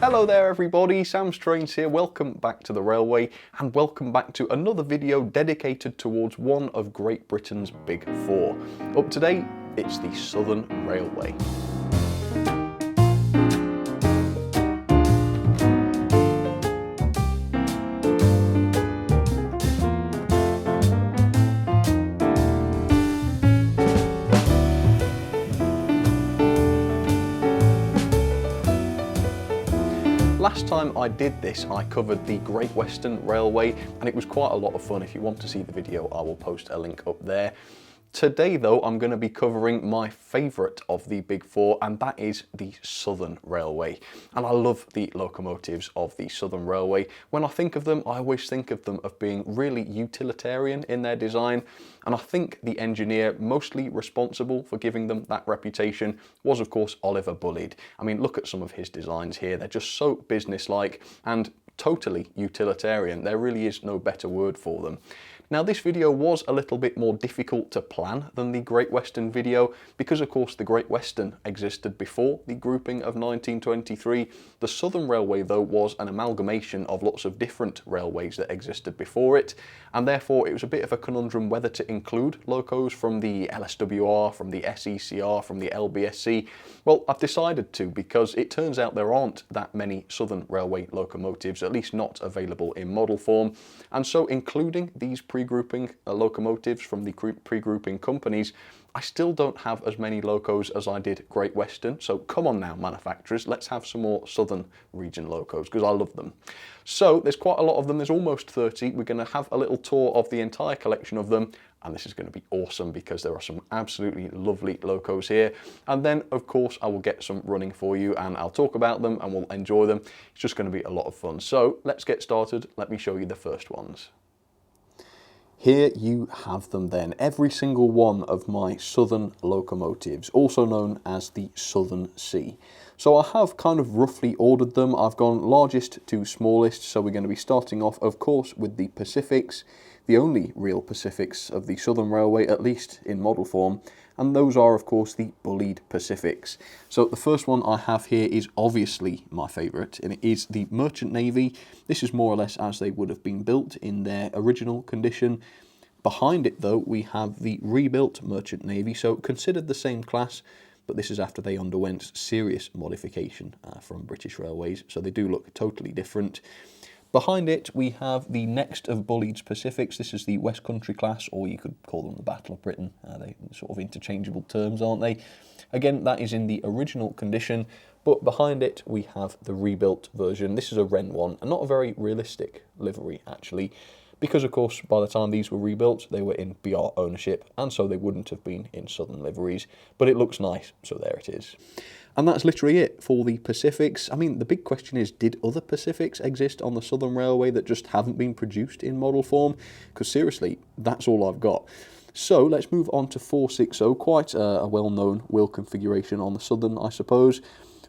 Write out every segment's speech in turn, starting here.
Hello there everybody, Sam's Trains here, welcome back to the railway and welcome back to another video dedicated towards one of Great Britain's Big Four. Up today, it's the Southern Railway. Last time I did this, I covered the Great Western Railway and it was quite a lot of fun. If you want to see the video, I will post a link up there. Today though, I'm going to be covering my favourite of the Big Four, and that is the Southern Railway. And I love the locomotives of the Southern Railway. When I think of them, I always think of them of being really utilitarian in their design, and I think the engineer mostly responsible for giving them that reputation was of course Oliver Bulleid. I mean, look at some of his designs here. They're just so businesslike and totally utilitarian. There really is no better word for them. Now this video was a little bit more difficult to plan than the Great Western video because of course the Great Western existed before the grouping of 1923. The Southern Railway though was an amalgamation of lots of different railways that existed before it, and therefore it was a bit of a conundrum whether to include locos from the LSWR, from the SECR, from the LBSC. Well, I've decided to because it turns out there aren't that many Southern Railway locomotives, at least not available in model form, and so including these pre-grouping locomotives from the pre-grouping companies, I still don't have as many locos as I did Great Western. So come on now, manufacturers, let's have some more Southern region locos because I love them. So there's quite a lot of them, there's almost 30. We're going to have a little tour of the entire collection of them, and this is going to be awesome because there are some absolutely lovely locos here. And then of course I will get some running for you and I'll talk about them and we'll enjoy them. It's just going to be a lot of fun. So let's get started. Let me show you the first ones. Here you have them then, every single one of my Southern locomotives, also known as the Southern Sea. So I have kind of roughly ordered them. I've gone largest to smallest, so we're going to be starting off, of course, with the Pacifics, the only real Pacifics of the Southern Railway, at least in model form, and those are, of course, the Bulleid Pacifics. So the first one I have here is obviously my favourite, and it is the Merchant Navy. This is more or less as they would have been built in their original condition. Behind it, though, we have the rebuilt Merchant Navy, so considered the same class, but this is after they underwent serious modification from British Railways, so they do look totally different. Behind it, we have the next of Bulleid's Pacifics. This is the West Country class, or you could call them the Battle of Britain. They're sort of interchangeable terms, aren't they? Again, that is in the original condition, but behind it, we have the rebuilt version. This is a Wren one, and not a very realistic livery, actually, because, of course, by the time these were rebuilt, they were in BR ownership, and so they wouldn't have been in Southern liveries, but it looks nice, so there it is. And that's literally it for the Pacifics. I mean, the big question is, did other Pacifics exist on the Southern Railway that just haven't been produced in model form? Because seriously, that's all I've got. So let's move on to 460, quite a well-known wheel configuration on the Southern, I suppose.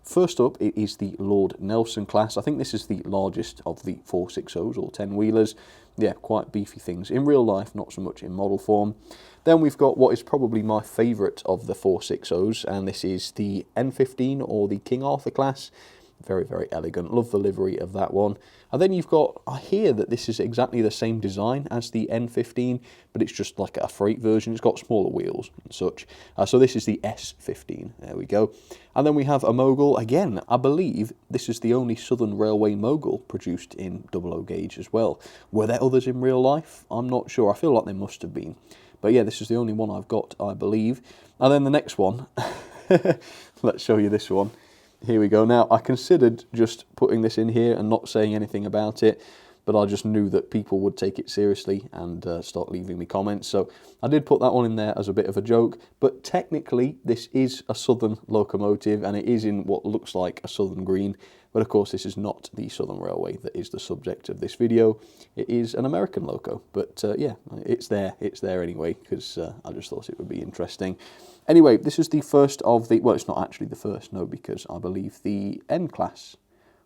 First up, it is the Lord Nelson class. I think this is the largest of the 460s or 10-wheelers. Yeah, quite beefy things. In real life, not so much in model form. Then we've got what is probably my favourite of the 460s, and this is the N15 or the King Arthur class. Very, very elegant. Love the livery of that one. And then you've got, I hear that this is exactly the same design as the N15, but it's just like a freight version. It's got smaller wheels and such. So this is the S15. There we go. And then we have a Mogul. Again, I believe this is the only Southern Railway Mogul produced in 00 gauge as well. Were there others in real life? I'm not sure. I feel like there must have been. But yeah, this is the only one I've got, I believe. And then the next one, let's show you this one. Here we go. Now, I considered just putting this in here and not saying anything about it, but I just knew that people would take it seriously and start leaving me comments. So I did put that one in there as a bit of a joke, but technically this is a Southern locomotive and it is in what looks like a Southern green. But of course, this is not the Southern Railway that is the subject of this video. It is an American loco, but yeah, it's there anyway, because I just thought it would be interesting. Anyway, this is the first of the, well, it's not actually the first, no, because I believe the N class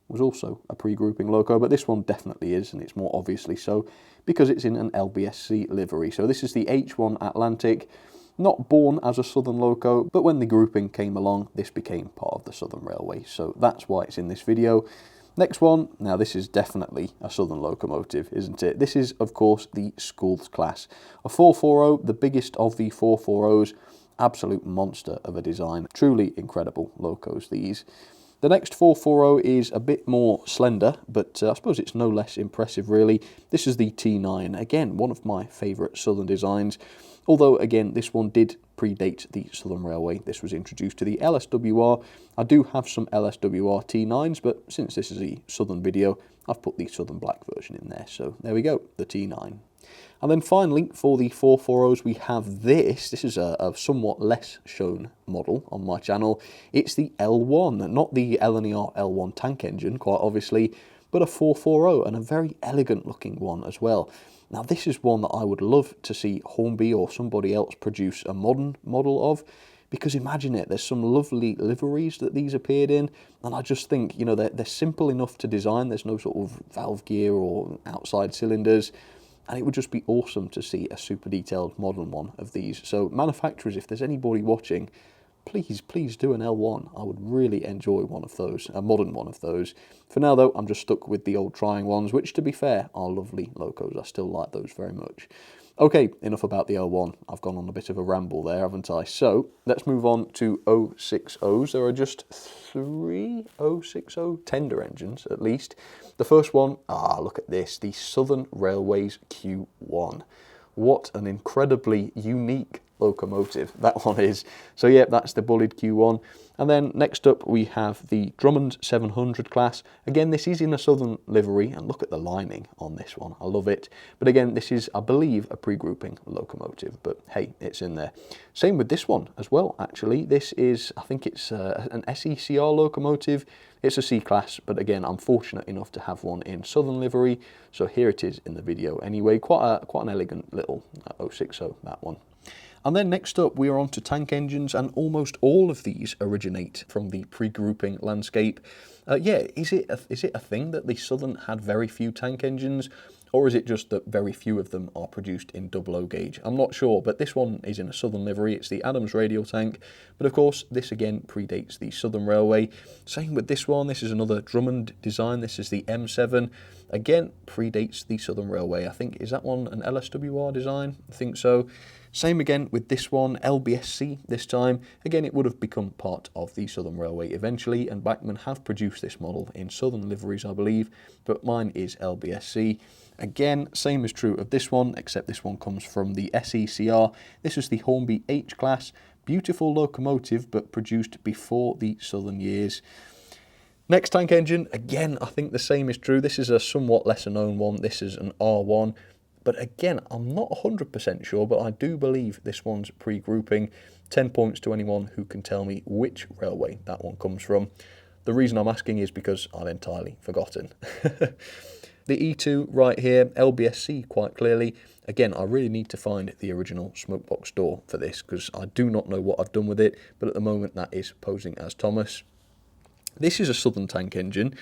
was also a pre-grouping loco, but this one definitely is, and it's more obviously so, because it's in an LBSC livery. So this is the H1 Atlantic, not born as a Southern loco, but when the grouping came along, this became part of the Southern Railway. So that's why it's in this video. Next one, now this is definitely a Southern locomotive, isn't it? This is, of course, the Skulls class. A 440, the biggest of the 440s, absolute monster of a design. Truly incredible locos, these. The next 440 is a bit more slender, but I suppose it's no less impressive, really. This is the T9, again, one of my favourite Southern designs. Although, again, this one did predate the Southern Railway. This was introduced to the LSWR. I do have some LSWR T9s, but since this is a Southern video, I've put the Southern Black version in there. So there we go, the T9. And then finally, for the 440s, we have this. This is a somewhat less shown model on my channel. It's the L1, not the LNER L1 tank engine, quite obviously, but a 440, and a very elegant looking one as well. Now, this is one that I would love to see Hornby or somebody else produce a modern model of, because imagine it, there's some lovely liveries that these appeared in, and I just think, you know, they're simple enough to design. There's no sort of valve gear or outside cylinders, and it would just be awesome to see a super detailed modern one of these. So manufacturers, if there's anybody watching, please do an L1. I would really enjoy one of those, a modern one of those. For now though, I'm just stuck with the old trying ones, which to be fair, are lovely locos. I still like those very much. Okay, enough about the L1. I've gone on a bit of a ramble there, haven't I? So, let's move on to 060s. There are just 3 060 tender engines, at least. The first one, look at this, the Southern Railways Q1. What an incredibly unique locomotive that one is. So yeah, that's the bullied Q1. And then next up we have the Drummond 700 class. Again, this is in a Southern livery, and look at the lining on this one. I love it. But again, this is, I believe, a pre-grouping locomotive, but hey, it's in there. Same with this one as well, actually. This is, I think it's an SECR locomotive. It's a C-class, but again, I'm fortunate enough to have one in Southern livery, so here it is in the video anyway. Quite an elegant little 060, that one. And then next up, we are on to tank engines, and almost all of these originate from the pre-grouping landscape. Yeah, is it a thing that the Southern had very few tank engines, or is it just that very few of them are produced in 00 gauge? I'm not sure, but this one is in a Southern livery. It's the Adams radial tank, but of course, this again predates the Southern Railway. Same with this one. This is another Drummond design. This is the M7. Again, predates the Southern Railway. I think, is that one an LSWR design? I think so. Same again with this one, LBSC this time. Again, it would have become part of the Southern Railway eventually, and Bachmann have produced this model in Southern liveries, I believe, but mine is LBSC. Again, same is true of this one, except this one comes from the SECR. This is the Hornby H class. Beautiful locomotive, but produced before the Southern years. Next tank engine, again, I think the same is true. This is a somewhat lesser known one. This is an R1. But again, I'm not 100% sure, but I do believe this one's pre-grouping. 10 points to anyone who can tell me which railway that one comes from. The reason I'm asking is because I've entirely forgotten. The E2 right here, LBSC quite clearly. Again, I really need to find the original smokebox door for this, because I do not know what I've done with it, but at the moment that is posing as Thomas. This is a Southern tank engine.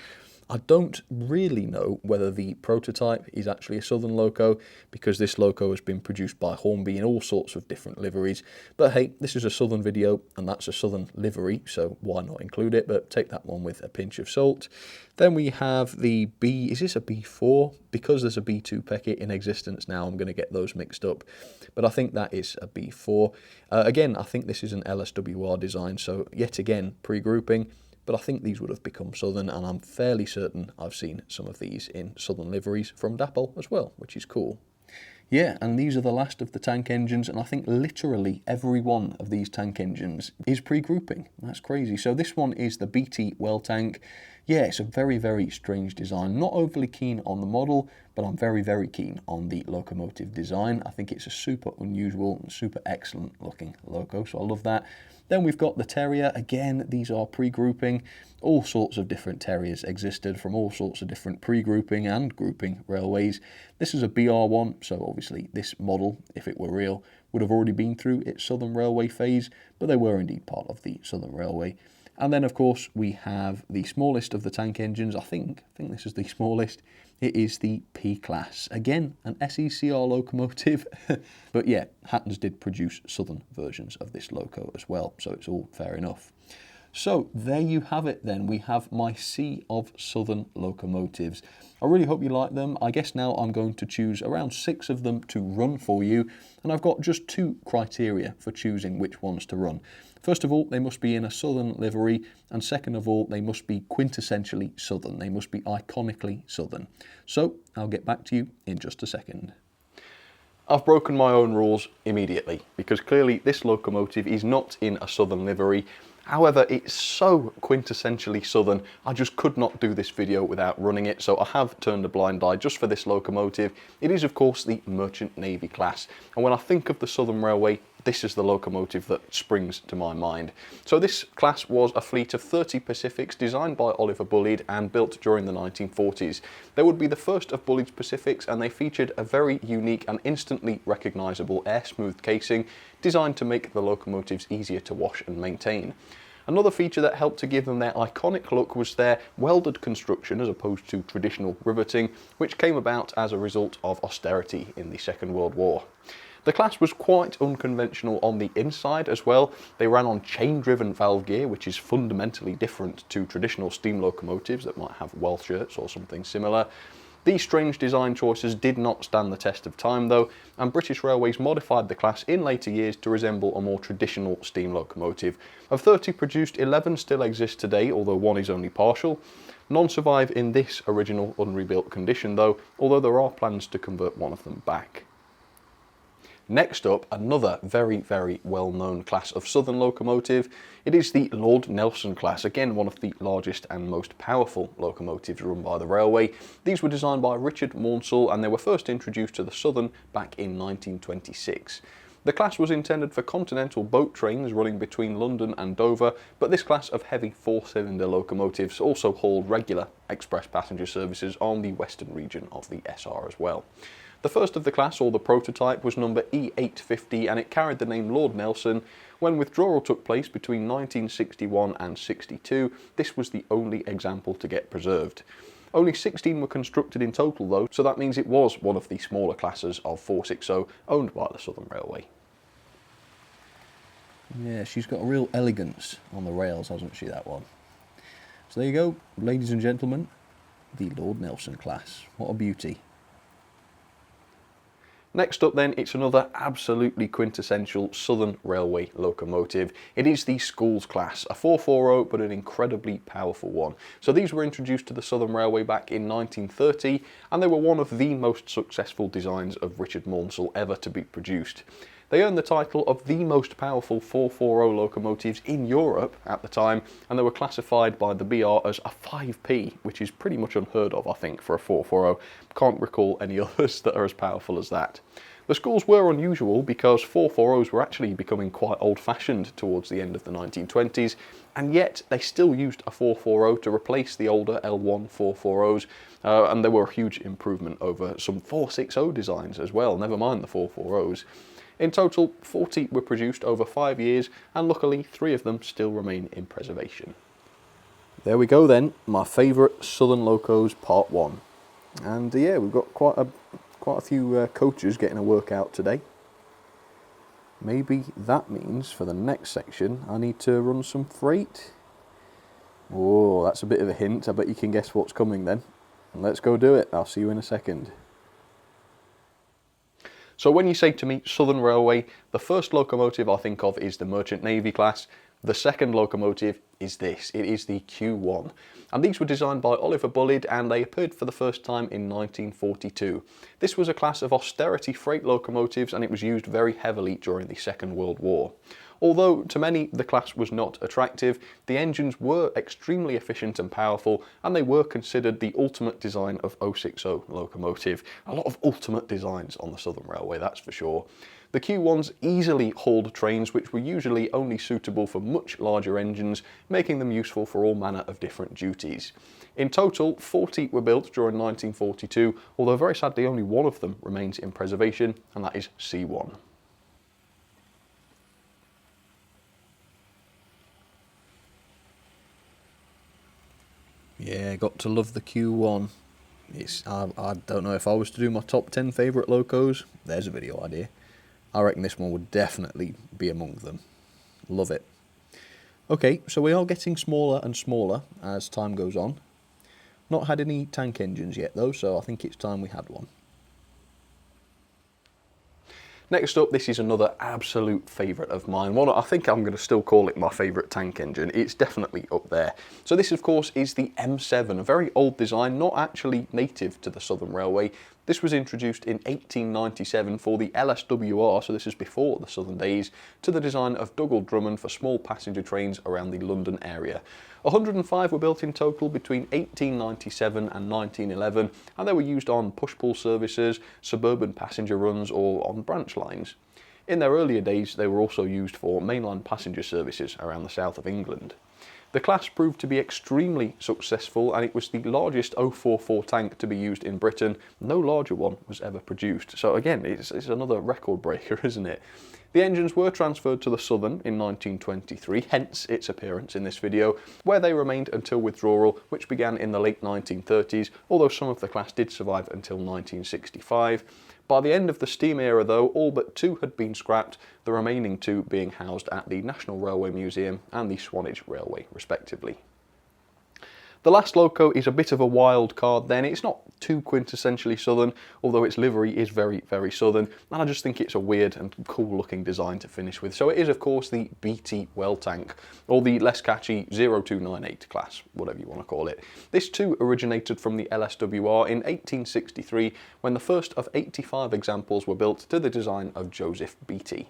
I don't really know whether the prototype is actually a Southern loco, because this loco has been produced by Hornby in all sorts of different liveries. But hey, this is a Southern video, and that's a Southern livery, so why not include it? But take that one with a pinch of salt. Then we have the B, is this a B4? Because there's a B2 Peckett in existence now, I'm going to get those mixed up. But I think that is a B4. Again, I think this is an LSWR design, so yet again, pre-grouping. But I think these would have become Southern, and I'm fairly certain I've seen some of these in Southern liveries from Dapol as well, which is cool. Yeah, and these are the last of the tank engines, and I think literally every one of these tank engines is pre-grouping. That's crazy. So this one is the BT well tank. Yeah, it's a very, very strange design. Not overly keen on the model, but I'm very, very keen on the locomotive design. I think it's a super unusual and super excellent looking loco, so I love that. Then we've got the Terrier. Again, these are pre-grouping. All sorts of different Terriers existed from all sorts of different pre-grouping and grouping railways. This is a BR1, so obviously this model, if it were real, would have already been through its Southern Railway phase, but they were indeed part of the Southern Railway. And then, of course, we have the smallest of the tank engines. I think this is the smallest. It is the P-Class. Again, an SECR locomotive. But yeah, Hattons did produce Southern versions of this loco as well, so it's all fair enough. So there you have it then. We have my sea of Southern locomotives. I really hope you like them. I guess now I'm going to choose around 6 of them to run for you, and I've got just 2 criteria for choosing which ones to run. First of all, they must be in a Southern livery, and second of all, they must be quintessentially Southern. They must be iconically Southern. So I'll get back to you in just a second. I've broken my own rules immediately, because clearly this locomotive is not in a Southern livery. However, it's so quintessentially Southern, I just could not do this video without running it, so I have turned a blind eye just for this locomotive. It is of course the Merchant Navy class, and when I think of the Southern Railway, this is the locomotive that springs to my mind. So this class was a fleet of 30 Pacifics designed by Oliver Bulleid and built during the 1940s. They would be the first of Bulleid's Pacifics, and they featured a very unique and instantly recognisable air-smoothed casing designed to make the locomotives easier to wash and maintain. Another feature that helped to give them their iconic look was their welded construction as opposed to traditional riveting, which came about as a result of austerity in the Second World War. The class was quite unconventional on the inside as well. They ran on chain-driven valve gear, which is fundamentally different to traditional steam locomotives that might have well shirts or something similar. These strange design choices did not stand the test of time though, and British Railways modified the class in later years to resemble a more traditional steam locomotive. Of 30 produced, 11 still exist today, although 1 is only partial. None survive in this original unrebuilt condition though, although there are plans to convert one of them back. Next up, another very well-known class of Southern locomotive. It is the Lord Nelson class, again one of the largest and most powerful locomotives run by the railway. These were designed by Richard Maunsell, and they were first introduced to the Southern back in 1926. The class was intended for continental boat trains running between London and Dover, but this class of heavy 4-cylinder locomotives also hauled regular express passenger services on the western region of the SR as well. The first of the class, or the prototype, was number E850, and it carried the name Lord Nelson. When withdrawal took place between 1961 and 62, this was the only example to get preserved. Only 16 were constructed in total though, so that means it was one of the smaller classes of 460 owned by the Southern Railway. Yeah, she's got a real elegance on the rails, hasn't she, that one? So there you go, ladies and gentlemen, the Lord Nelson class. What a beauty. Next up then, it's another absolutely quintessential Southern Railway locomotive. It is the Schools class, a 440 but an incredibly powerful one. So these were introduced to the Southern Railway back in 1930, and they were one of the most successful designs of Richard Maunsell ever to be produced. They earned the title of the most powerful 440 locomotives in Europe at the time, and they were classified by the BR as a 5P, which is pretty much unheard of, I think, for a 440. Can't recall any others that are as powerful as that. The Schools were unusual because 440s were actually becoming quite old-fashioned towards the end of the 1920s, and yet they still used a 440 to replace the older L1 440s, and they were a huge improvement over some 460 designs as well, never mind the 440s. In total, 40 were produced over 5 years, and luckily 3 of them still remain in preservation. There we go then, my favourite Southern Locos Part 1. And yeah, we've got quite a few coaches getting a workout today. Maybe that means for the next section I need to run some freight. Oh, that's a bit of a hint. I bet you can guess what's coming then. Let's go do it. I'll see you in a second. So when you say to me Southern Railway, the first locomotive I think of is the Merchant Navy class. The second locomotive is this. It is the Q1. And these were designed by Oliver Bulleid, and they appeared for the first time in 1942. This was a class of austerity freight locomotives, and it was used very heavily during the Second World War. Although to many the class was not attractive, the engines were extremely efficient and powerful, and they were considered the ultimate design of 060 locomotive. A lot of ultimate designs on the Southern Railway, that's for sure. The Q1s easily hauled trains which were usually only suitable for much larger engines, making them useful for all manner of different duties. In total, 40 were built during 1942, although very sadly only one of them remains in preservation, and that is C1. Yeah, got to love the Q1. I don't know if I was to do my top 10 favourite locos, there's a video idea. I reckon this one would definitely be among them. Love it. Okay, so we are getting smaller and smaller as time goes on. Not had any tank engines yet though, so I think it's time we had one. Next up, this is another absolute favourite of mine. One, I think I'm going to still call it my favourite tank engine. It's definitely up there. So this, of course, is the M7, a very old design, not actually native to the Southern Railway. This was introduced in 1897 for the LSWR, so this is before the Southern days, to the design of Dougall Drummond for small passenger trains around the London area. 105 were built in total between 1897 and 1911, and they were used on push-pull services, suburban passenger runs, or on branch lines. In their earlier days, they were also used for mainline passenger services around the south of England. The class proved to be extremely successful, and it was the largest 044 tank to be used in Britain. No larger one was ever produced. So again, it's another record breaker, isn't it? The engines were transferred to the Southern in 1923, hence its appearance in this video, where they remained until withdrawal, which began in the late 1930s, although some of the class did survive until 1965. By the end of the steam era though, all but 2 had been scrapped, the remaining 2 being housed at the National Railway Museum and the Swanage Railway, respectively. The last Loco is a bit of a wild card then. It's not too quintessentially Southern, although its livery is very, very Southern, and I just think it's a weird and cool looking design to finish with. So it is, of course, the BT Well Tank, or the less catchy 0298 class, whatever you want to call it. This too originated from the LSWR in 1863, when the first of 85 examples were built to the design of Joseph Beatty.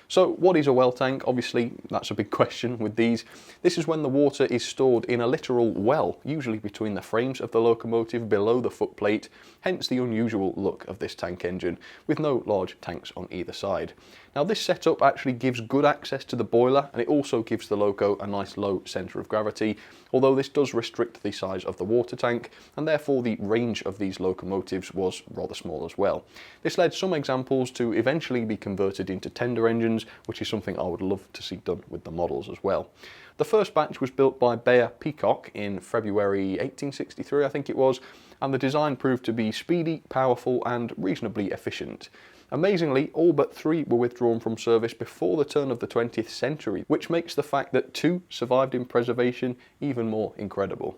So what is a well tank? Obviously, that's a big question with these. This is when the water is stored in a literal well, usually between the frames of the locomotive below the footplate, hence the unusual look of this tank engine, with no large tanks on either side. Now this setup actually gives good access to the boiler, and it also gives the loco a nice low centre of gravity, although this does restrict the size of the water tank, and therefore the range of these locomotives was rather small as well. This led some examples to eventually be converted into tender engines, which is something I would love to see done with the models as well. The first batch was built by Bayer Peacock in February 1863, I think it was, and the design proved to be speedy, powerful and reasonably efficient. Amazingly, all but 3 were withdrawn from service before the turn of the 20th century, which makes the fact that 2 survived in preservation even more incredible.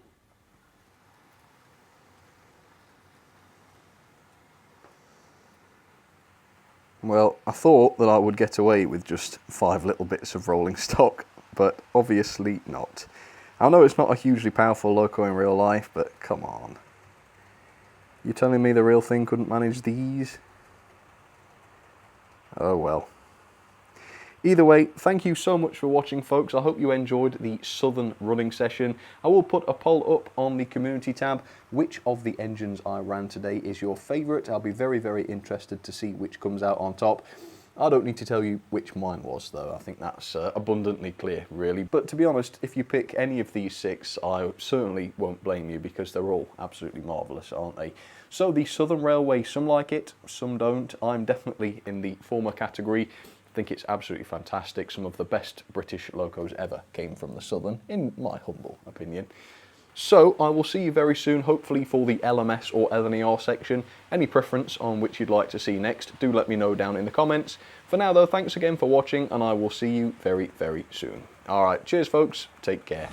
Well, I thought that I would get away with just 5 little bits of rolling stock, but obviously not. I know it's not a hugely powerful loco in real life, but come on. You're telling me the real thing couldn't manage these? Oh well. Either way, thank you so much for watching, folks. I hope you enjoyed the Southern running session. I will put a poll up on the community tab. Which of the engines I ran today is your favourite? I'll be very, very interested to see which comes out on top. I don't need to tell you which mine was, though. I think that's abundantly clear, really. But to be honest, if you pick any of these 6, I certainly won't blame you, because they're all absolutely marvellous, aren't they? So the Southern Railway, some like it, some don't. I'm definitely in the former category. I think it's absolutely fantastic. Some of the best British locos ever came from the Southern, in my humble opinion. So I will see you very soon, hopefully for the LMS or LNER section. Any preference on which you'd like to see next, do let me know down in the comments. For now though, thanks again for watching, and I will see you very, very soon. Alright, cheers folks, take care.